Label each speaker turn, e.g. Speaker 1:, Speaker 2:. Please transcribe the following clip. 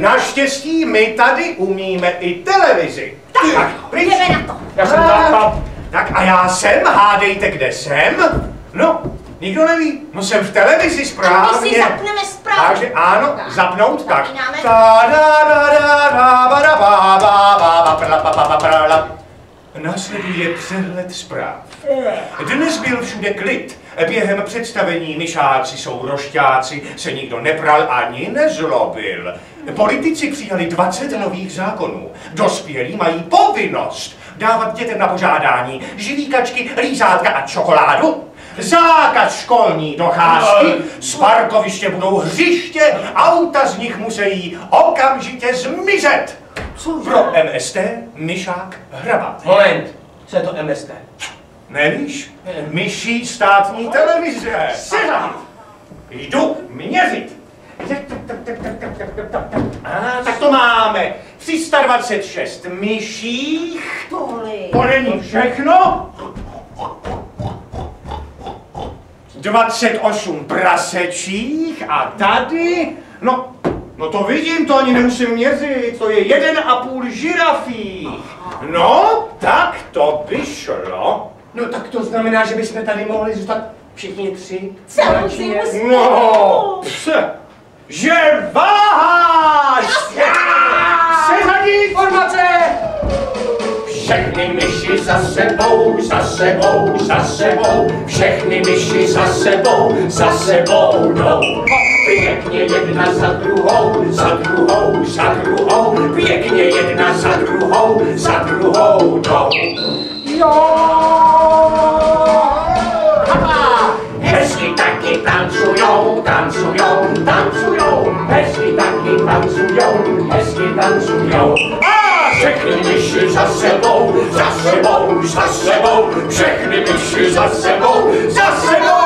Speaker 1: Naštěstí my tady umíme i televizi.
Speaker 2: Tak, jdeme na to.
Speaker 3: Já jsem táta.
Speaker 1: Tak a já jsem, hádejte, kde jsem? No, nikdo neví. No jsem v televizi správně.
Speaker 2: A my si zapneme správně.
Speaker 1: Takže ano,
Speaker 2: tak.
Speaker 1: zapnout, tak. Následuje přehled zpráv. Dnes byl všude klid. Během představení myšáci jsou rošťáci, se nikdo nepral ani nezlobil. Politici přijali 20 nových zákonů. Dospělí mají povinnost dávat dětem na požádání žvíkačky, rýzátka a čokoládu. Zákaz školní docházky, z parkoviště budou hřiště, auta z nich musí okamžitě zmizet. Pro MST myšák hrabát.
Speaker 3: Moment, co je to MST?
Speaker 1: Nevíš? Myší státní televize. Seřadit. Jdu měřit. Tak to máme. 326 myších. To není všechno. 28 prasečích a tady, no to vidím, to ani nemusím měřit, to je 1,5 žirafí. No, tak to by šlo.
Speaker 3: No tak to znamená, že bychom tady mohli zůstat všichni tři.
Speaker 2: Samozřejmě.
Speaker 1: No, že váháš! Seřadit!
Speaker 3: Formace!
Speaker 4: Všechny myši za sebou, za sebou, za sebou, všechny myši za sebou jdou. Pěkně jedna za druhou, za druhou, za druhou, pěkně jedna za druhou jdou.
Speaker 3: Jo!
Speaker 4: Hezky taky tancujou, tancujou, tancujou, hezky taky tancujou, hezky tancujou. Všechny myši za sebou, za sebou, za sebou, všechny myši za sebou, za sebou.